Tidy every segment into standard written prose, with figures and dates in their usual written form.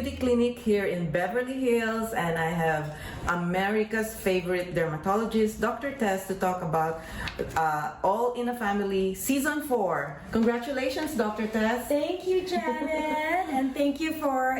beauty clinic here in Beverly Hills, and I have America's favorite dermatologist, Dr. Tess, to talk about All in a Family Season 4. Congratulations, Dr. Tess. Thank you, Janet, and thank you for,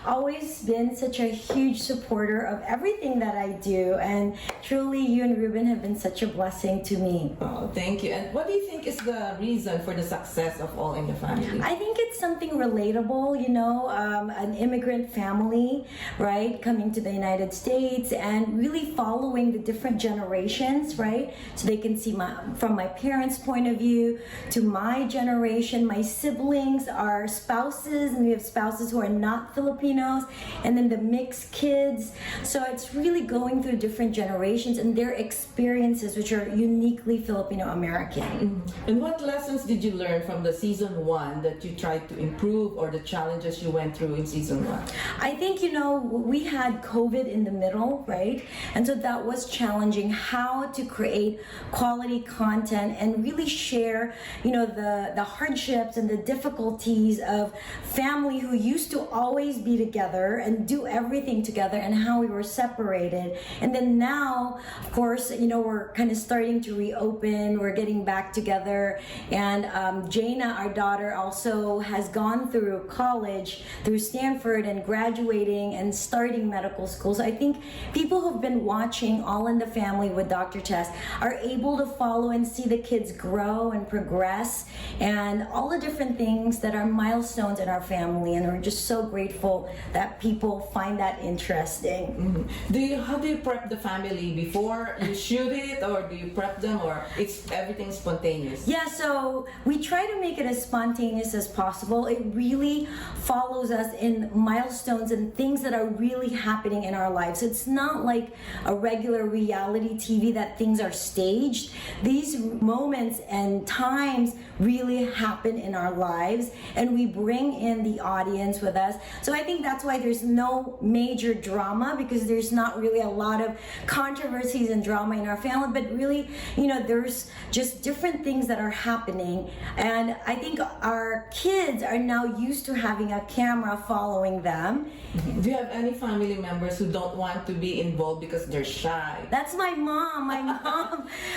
always been such a huge supporter of everything that I do, and truly you and Ruben have been such a blessing to me. Oh, thank you. And what do you think is the reason for the success of All in the Family? I think it's something relatable, an immigrant family, right, coming to the United States and really following the different generations, right, so they can see from my parents' point of view to my generation. My siblings are spouses, and we have spouses who are not Filipinos, and then the mixed kids. So it's really going through different generations and their experiences, which are uniquely Filipino-American. And what lessons did you learn from the Season 1 that you tried to improve, or the challenges you went through in Season 1? I think, we had COVID in the middle, right? And so that was challenging, how to create quality content and really share, the hardships and the difficulties of family who used to always be together and do everything together, and how we were separated. And then now, of course, we're kind of starting to reopen, we're getting back together. And Jaina, our daughter, also has gone through college, through Stanford, and graduating and starting medical school. So I think people who've been watching All in the Family with Dr. Tess are able to follow and see the kids grow and progress, and all the different things that are milestones in our family. And we're just so grateful that people find that interesting. Mm-hmm. How do you prep the family before you shoot it, or do you prep them, or it's everything spontaneous? Yeah, so we try to make it as spontaneous as possible. It really follows us in milestones and things that are really happening in our lives. It's not like a regular reality TV that things are staged. These moments and times really happen in our lives, and we bring in the audience with us. So I think that's why there's no major drama, because there's not really a lot of controversies and drama in our family, but really, there's just different things that are happening. And I think our kids are now used to having a camera following them. Do you have any family members who don't want to be involved because they're shy? That's my mom.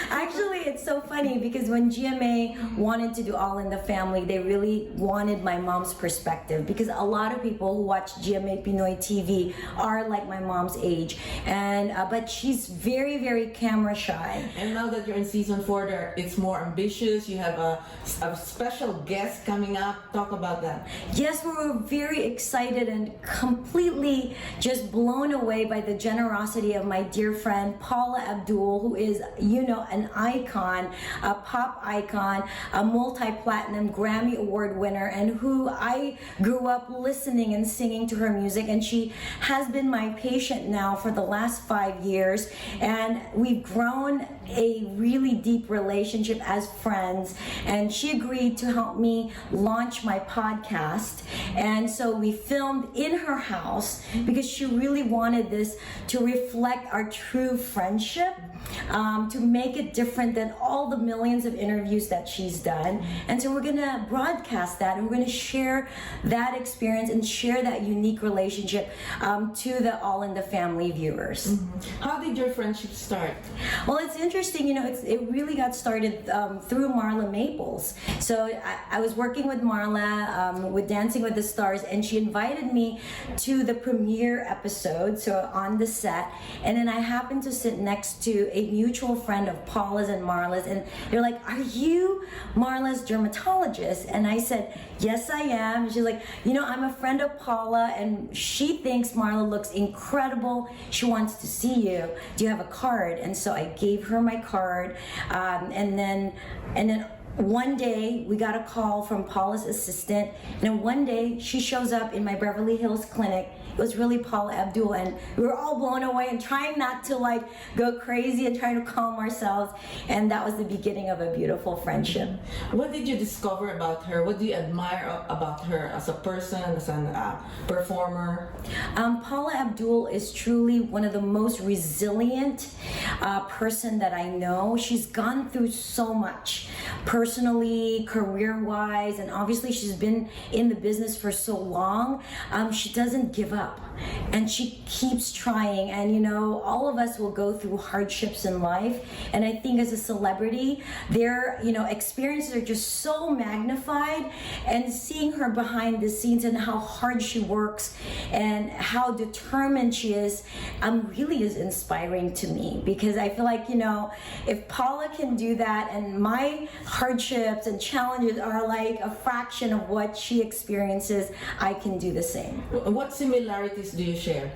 Actually, it's so funny because when GMA wanted to do All in the Family, they really wanted my mom's perspective, because a lot of people who watch GMA Pinoy TV are like my mom's age, and but she's very, very camera shy. And now that you're in Season 4, it's more ambitious. You have a special guest coming up. Talk about that. Yes, we were very excited and completely just blown away by the generosity of my dear friend Paula Abdul, who is, an icon, a pop icon, a multi-platinum Grammy Award winner, and who I grew up listening and singing to her music. And she has been my patient now for the last 5 years, and we've grown a really deep relationship as friends. And she agreed to help me launch my podcast, and so we filmed in her house because she really wanted this to reflect our true friendship, to make it different than all the millions of interviews that she's done. And so we're gonna broadcast that, and we're gonna share that experience and share that unique relationship to the All in the Family viewers. Mm-hmm. How did your friendship start? Well, it's interesting, it really got started through Marla Maples. So I was working with Marla with Dancing with the Stars, and she invited me to the premiere episode, so on the set. And then I happened to sit next to a mutual friend of Paula's and Marla's, and they're like, "Are you Marla's dermatologist?" And I said, "Yes, I am." And she's like, "I'm a friend of Paula, and she thinks Marla looks incredible. She wants to see you. Do you have a card?" And so I gave her my card, and then one day we got a call from Paula's assistant, and then one day she shows up in my Beverly Hills clinic. It was really Paula Abdul, and we were all blown away and trying not to go crazy and trying to calm ourselves. And that was the beginning of a beautiful friendship. What did you discover about her? What do you admire about her as a person, as a performer? Paula Abdul is truly one of the most resilient person that I know. She's gone through so much, personally, career-wise, and obviously she's been in the business for so long. She doesn't give up, and she keeps trying. And you know, all of us will go through hardships in life, and I think as a celebrity, their experiences are just so magnified. And seeing her behind the scenes and how hard she works and how determined she is, really is inspiring to me, because I feel like, if Paula can do that, and my hardships and challenges are like a fraction of what she experiences, I can do the same. What similarities do you share?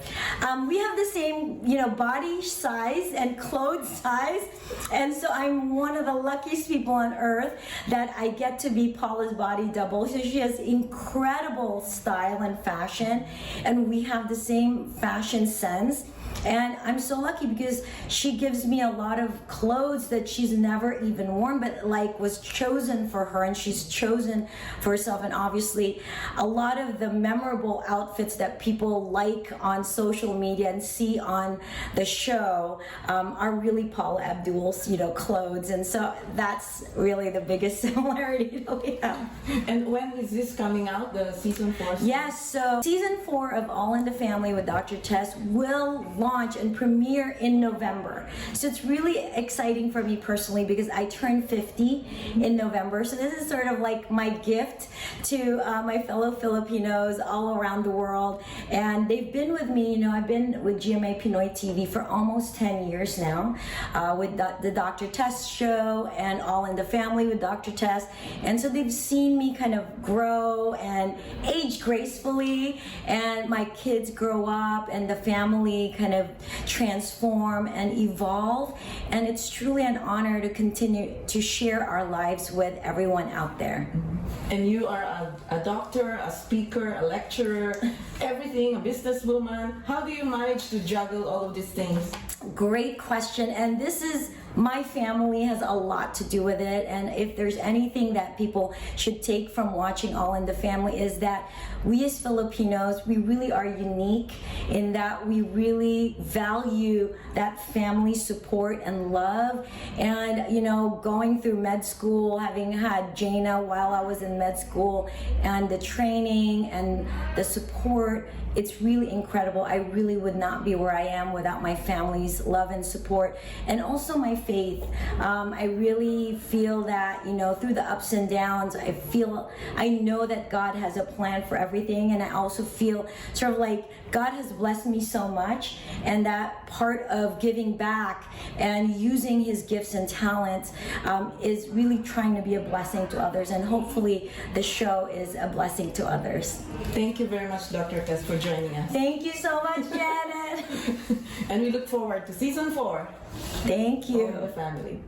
We have the same, body size and clothes size, and so I'm one of the luckiest people on earth that I get to be Paula's body double. So she has incredible style and fashion, and we have the same fashion sense. And I'm so lucky because she gives me a lot of clothes that she's never even worn, but like was chosen for her, and she's chosen for herself. And obviously a lot of the memorable outfits that people like on social media and see on the show are really Paula Abdul's, clothes. And so that's really the biggest similarity that we have. And when is this coming out, the season 4? Yes, so season 4 of All in the Family with Dr. Tess will launch and premiere in November. So it's really exciting for me personally because I turned 50 in November. So this is sort of like my gift to my fellow Filipinos all around the world. And they've been with me, I've been with GMA Pinoy TV for almost 10 years now, with the Dr. Tess show and All in the Family with Dr. Tess. And so they've seen me kind of grow and age gracefully, and my kids grow up and the family kind of transform and evolve. And it's truly an honor to continue to share our lives with everyone out there. And you are a doctor, a speaker, a lecturer, everything, a businesswoman. How do you manage to juggle all of these things? Great question. And this is, my family has a lot to do with it. And if there's anything that people should take from watching All in the Family, is that we as Filipinos, we really are unique in that we really value that family support and love. And going through med school, having had Jaina while I was in med school, and the training and the support, it's really incredible. I really would not be where I am without my family's love and support, and also my faith. I really feel that, through the ups and downs, I know that God has a plan for everything, and I also feel sort of like God has blessed me so much, and that part of giving back and using His gifts and talents is really trying to be a blessing to others, and hopefully the show is a blessing to others. Thank you very much, Dr. Tess, for joining us. Thank you so much, Janet. And we look forward to season 4. Thank you. All in the Family.